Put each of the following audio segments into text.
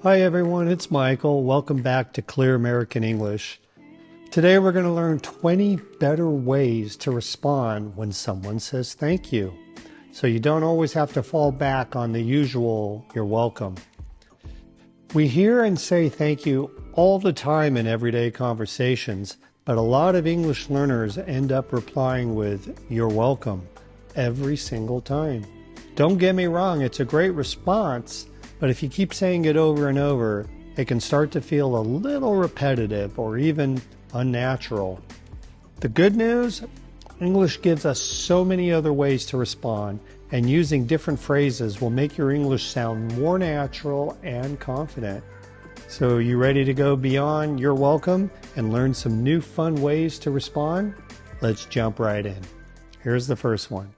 Hi everyone, it's Michael. Welcome back to Clear American English. Today we're going to learn 20 better ways to respond when someone says thank you. So you don't always have to fall back on the usual, you're welcome. We hear and say thank you all the time in everyday conversations, but a lot of English learners end up replying with you're welcome every single time. Don't get me wrong, it's a great response, but if you keep saying it over and over, it can start to feel a little repetitive or even unnatural. The good news, English gives us so many other ways to respond, and using different phrases will make your English sound more natural and confident. So you ready to go beyond you're welcome and learn some new fun ways to respond? Let's jump right in. Here's the first one.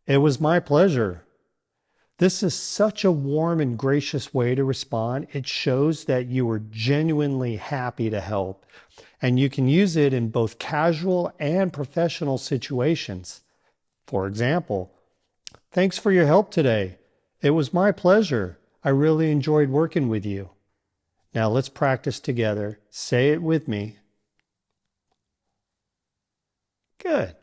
It was my pleasure. This is such a warm and gracious way to respond. It shows that you are genuinely happy to help, and you can use it in both casual and professional situations. For example, thanks for your help today. It was my pleasure. I really enjoyed working with you. Now let's practice together. Say it with me. Good.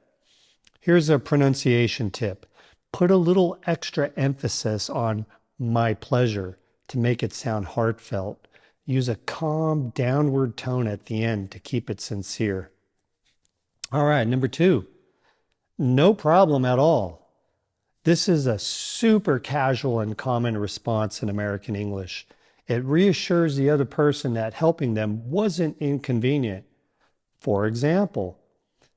Here's a pronunciation tip. Put a little extra emphasis on my pleasure to make it sound heartfelt. Use a calm downward tone at the end to keep it sincere. All right, number 2. No problem at all. This is a super casual and common response in American English. It reassures the other person that helping them wasn't inconvenient. For example,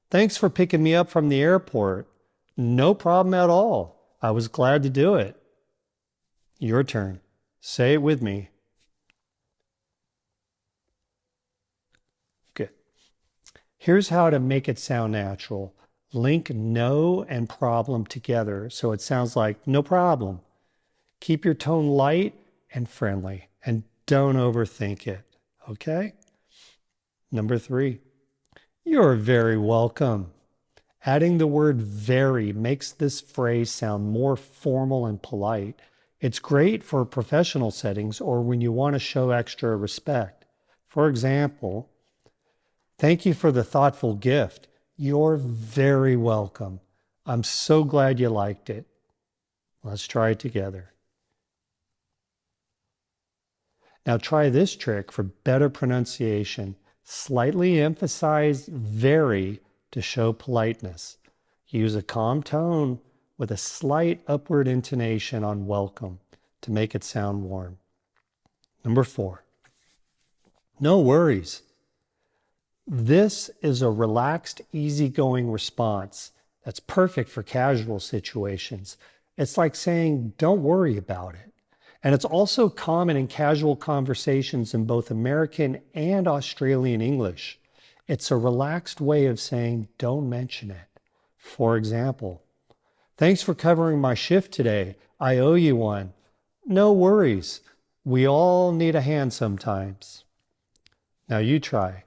thanks for picking me up from the airport. No problem at all. I was glad to do it. Your turn. Say it with me. Good. Here's how to make it sound natural. Link no and problem together so it sounds like no problem. Keep your tone light and friendly and don't overthink it. Okay? Number 3. You're very welcome. Adding the word very makes this phrase sound more formal and polite. It's great for professional settings or when you want to show extra respect. For example, thank you for the thoughtful gift. You're very welcome. I'm so glad you liked it. Let's try it together. Now try this trick for better pronunciation. Slightly emphasize very to show politeness. Use a calm tone with a slight upward intonation on welcome to make it sound warm. Number 4. No worries. This is a relaxed, easygoing response that's perfect for casual situations. It's like saying, don't worry about it. And it's also common in casual conversations in both American and Australian English. It's a relaxed way of saying, don't mention it. For example, thanks for covering my shift today. I owe you one. No worries. We all need a hand sometimes. Now you try.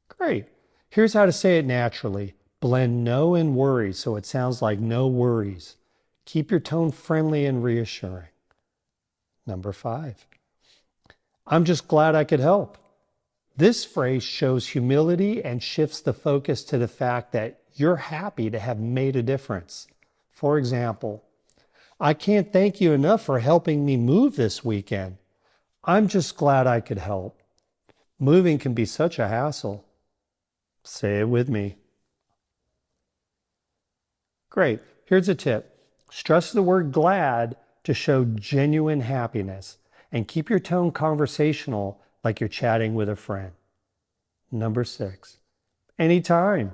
Great. Here's how to say it naturally. Blend no and worry so it sounds like no worries. Keep your tone friendly and reassuring. Number 5. I'm just glad I could help. This phrase shows humility and shifts the focus to the fact that you're happy to have made a difference. For example, I can't thank you enough for helping me move this weekend. I'm just glad I could help. Moving can be such a hassle. Say it with me. Great. Here's a tip. Stress the word glad to show genuine happiness and keep your tone conversational like you're chatting with a friend. Number 6, anytime.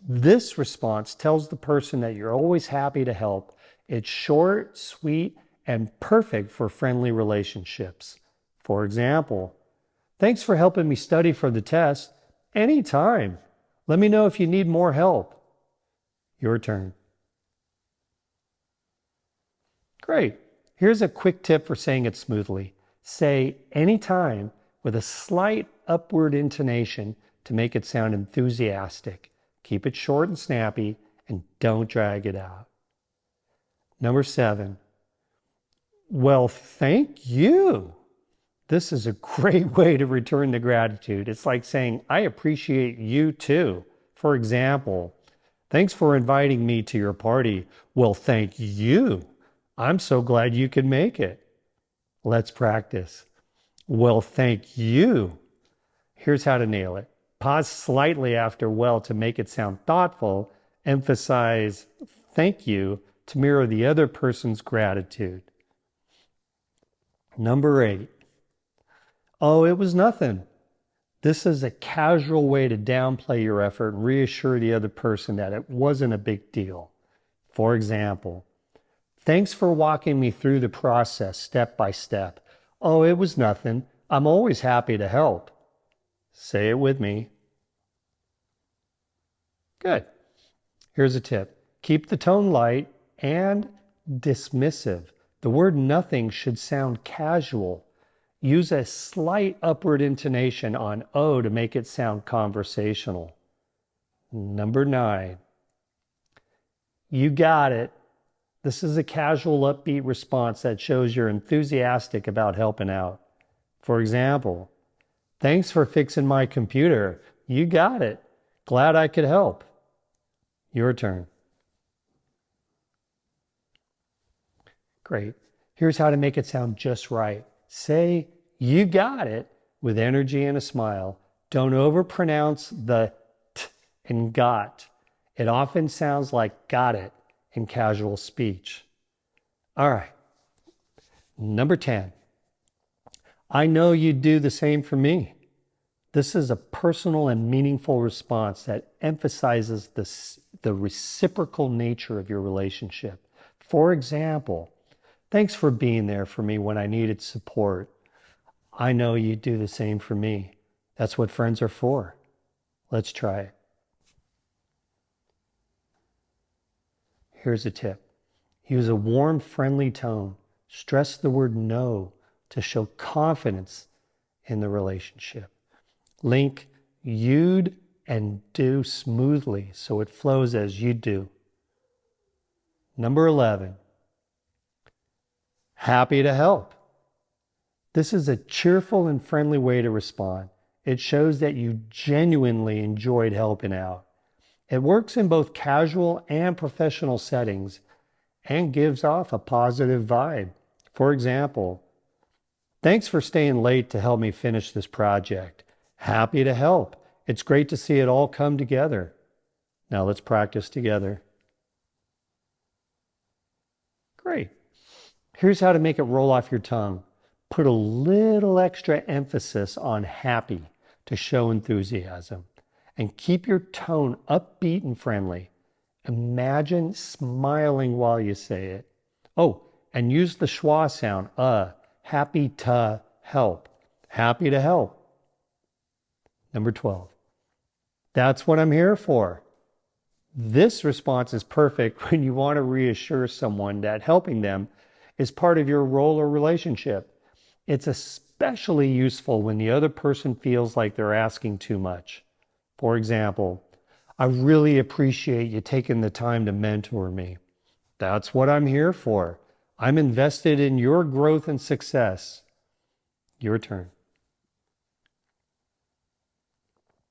This response tells the person that you're always happy to help. It's short, sweet, and perfect for friendly relationships. For example, thanks for helping me study for the test. Anytime. Let me know if you need more help. Your turn. Great. Here's a quick tip for saying it smoothly. Say anytime with a slight upward intonation to make it sound enthusiastic. Keep it short and snappy and don't drag it out. Number 7. Well, thank you. This is a great way to return the gratitude. It's like saying, I appreciate you too. For example, thanks for inviting me to your party. Well, thank you. I'm so glad you could make it. Let's practice. Well, thank you. Here's how to nail it. Pause slightly after well to make it sound thoughtful. Emphasize thank you to mirror the other person's gratitude. Number 8. Oh, it was nothing. This is a casual way to downplay your effort and reassure the other person that it wasn't a big deal. For example, thanks for walking me through the process step by step. Oh, it was nothing. I'm always happy to help. Say it with me. Good. Here's a tip. Keep the tone light and dismissive. The word nothing should sound casual. Use a slight upward intonation on O to make it sound conversational. Number 9. You got it. This is a casual, upbeat response that shows you're enthusiastic about helping out. For example, thanks for fixing my computer. You got it. Glad I could help. Your turn. Great. Here's how to make it sound just right. Say, you got it, with energy and a smile. Don't overpronounce the t in got. It often sounds like got it in casual speech. All right. Number 10. I know you'd do the same for me. This is a personal and meaningful response that emphasizes the reciprocal nature of your relationship. For example, thanks for being there for me when I needed support. I know you'd do the same for me. That's what friends are for. Let's try it. Here's a tip. Use a warm, friendly tone. Stress the word no to show confidence in the relationship. Link you'd and do smoothly so it flows as you do. Number 11. Happy to help. This is a cheerful and friendly way to respond. It shows that you genuinely enjoyed helping out. It works in both casual and professional settings and gives off a positive vibe. For example, thanks for staying late to help me finish this project. Happy to help. It's great to see it all come together. Now let's practice together. Great. Here's how to make it roll off your tongue. Put a little extra emphasis on happy to show enthusiasm. And keep your tone upbeat and friendly. Imagine smiling while you say it. Oh, and use the schwa sound, happy to help. Happy to help. Number 12. That's what I'm here for. This response is perfect when you want to reassure someone that helping them is part of your role or relationship. It's especially useful when the other person feels like they're asking too much. For example, I really appreciate you taking the time to mentor me. That's what I'm here for. I'm invested in your growth and success. Your turn.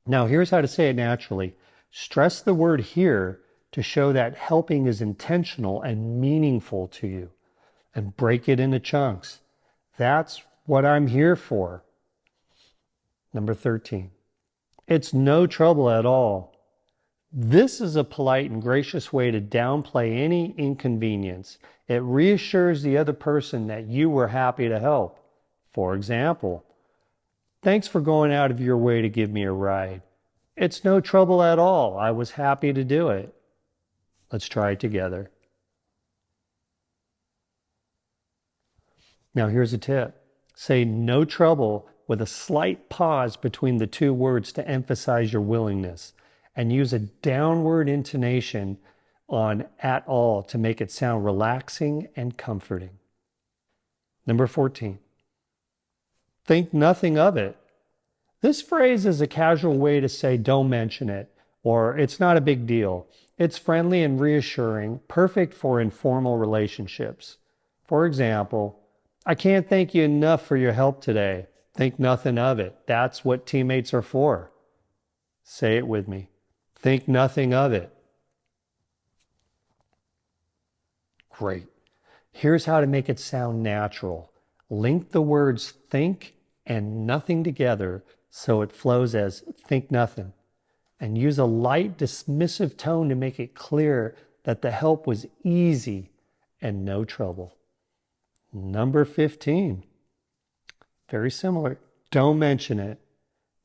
Now, here's how to say it naturally. Stress the word here to show that helping is intentional and meaningful to you. And break it into chunks. That's what I'm here for. Number 13. It's no trouble at all. This is a polite and gracious way to downplay any inconvenience. It reassures the other person that you were happy to help. For example, thanks for going out of your way to give me a ride. It's no trouble at all. I was happy to do it. Let's try it together. Now here's a tip. Say no trouble with a slight pause between the two words to emphasize your willingness, and use a downward intonation on at all to make it sound relaxing and comforting. Number 14. Think nothing of it. This phrase is a casual way to say don't mention it, or it's not a big deal. It's friendly and reassuring, perfect for informal relationships. For example, I can't thank you enough for your help today. Think nothing of it. That's what teammates are for. Say it with me. Think nothing of it. Great. Here's how to make it sound natural. Link the words think and nothing together so it flows as think nothing. And use a light dismissive tone to make it clear that the help was easy and no trouble. Number 15. Very similar. Don't mention it.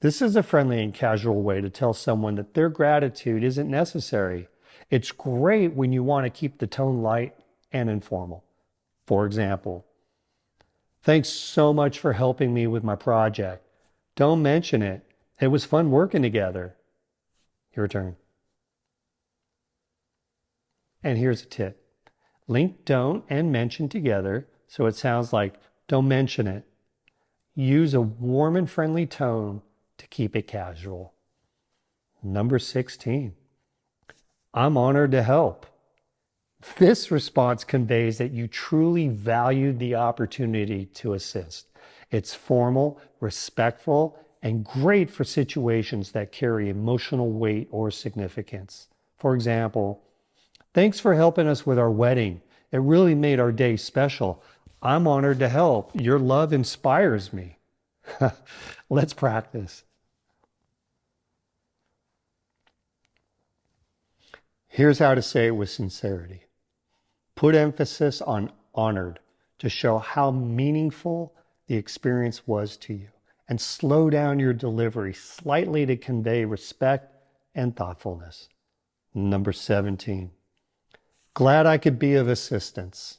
This is a friendly and casual way to tell someone that their gratitude isn't necessary. It's great when you want to keep the tone light and informal. For example, thanks so much for helping me with my project. Don't mention it. It was fun working together. Your turn. And here's a tip. Link don't and mention together so it sounds like don't mention it. Use a warm and friendly tone to keep it casual. Number 16. I'm honored to help. This response conveys that you truly valued the opportunity to assist. It's formal, respectful, and great for situations that carry emotional weight or significance. For example, thanks for helping us with our wedding. It really made our day special. I'm honored to help. Your love inspires me. Let's practice. Here's how to say it with sincerity. Put emphasis on honored to show how meaningful the experience was to you, and slow down your delivery slightly to convey respect and thoughtfulness. Number 17. Glad I could be of assistance.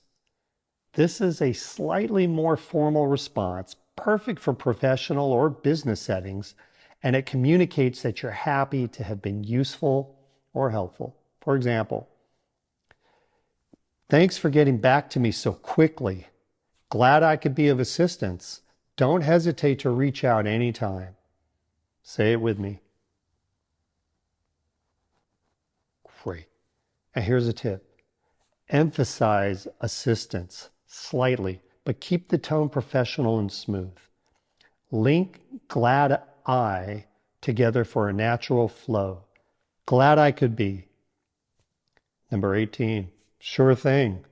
This is a slightly more formal response, perfect for professional or business settings, and it communicates that you're happy to have been useful or helpful. For example, thanks for getting back to me so quickly. Glad I could be of assistance. Don't hesitate to reach out anytime. Say it with me. Great. And here's a tip. Emphasize assistance slightly, but keep the tone professional and smooth. Link glad I together for a natural flow. Glad I could be. Number 18. Sure thing.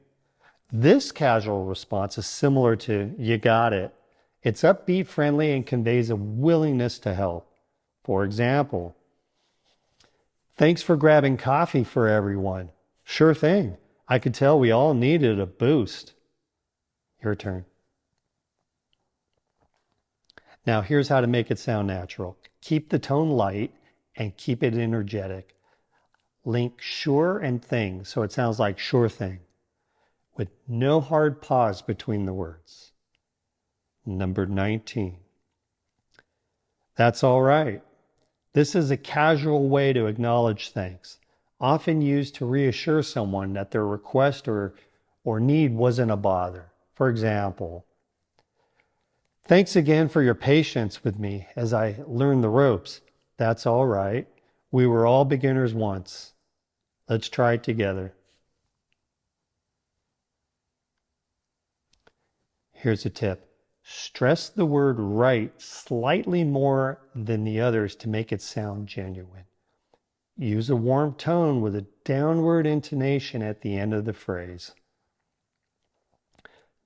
This casual response is similar to you got it. It's upbeat, friendly, and conveys a willingness to help. For example, thanks for grabbing coffee for everyone. Sure thing. I could tell we all needed a boost. Your turn. Now here's how to make it sound natural. Keep the tone light and keep it energetic. Link sure and thing so it sounds like sure thing, with no hard pause between the words. Number 19. That's all right. This is a casual way to acknowledge thanks, often used to reassure someone that their request or need wasn't a bother. For example, thanks again for your patience with me as I learned the ropes. That's all right. We were all beginners once. Let's try it together. Here's a tip. Stress the word right slightly more than the others to make it sound genuine. Use a warm tone with a downward intonation at the end of the phrase.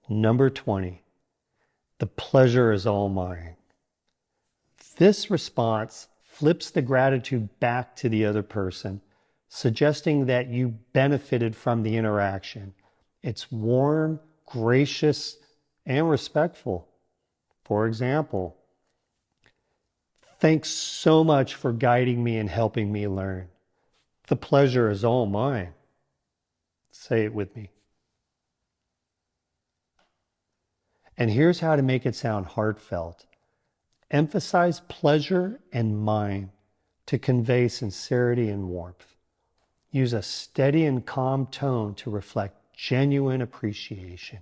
Number 20. The pleasure is all mine. This response flips the gratitude back to the other person, suggesting that you benefited from the interaction. It's warm, gracious, and respectful. For example, thanks so much for guiding me and helping me learn. The pleasure is all mine. Say it with me. And here's how to make it sound heartfelt. Emphasize pleasure and mine to convey sincerity and warmth. Use a steady and calm tone to reflect genuine appreciation.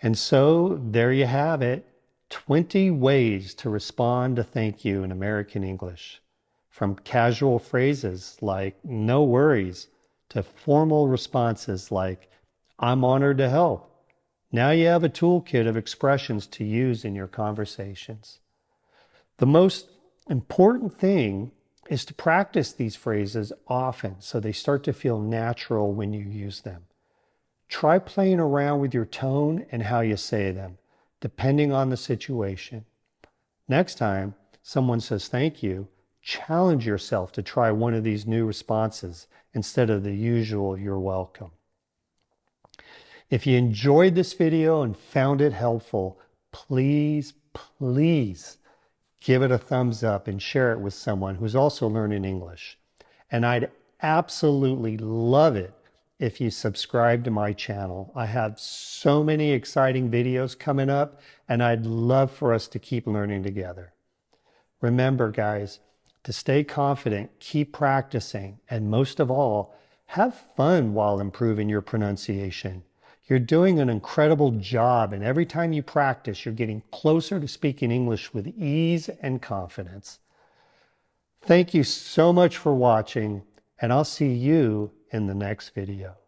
And so there you have it, 20 ways to respond to thank you in American English. From casual phrases like no worries to formal responses like I'm honored to help. Now you have a toolkit of expressions to use in your conversations. The most important thing is to practice these phrases often so they start to feel natural when you use them. Try playing around with your tone and how you say them, depending on the situation. Next time someone says thank you, challenge yourself to try one of these new responses instead of the usual "you're welcome." If you enjoyed this video and found it helpful, please give it a thumbs up and share it with someone who's also learning English. And I'd absolutely love it if you subscribe to my channel. I have so many exciting videos coming up, and I'd love for us to keep learning together. Remember, guys, to stay confident, keep practicing, and most of all, have fun while improving your pronunciation. You're doing an incredible job, and every time you practice, you're getting closer to speaking English with ease and confidence. Thank you so much for watching, and I'll see you in the next video.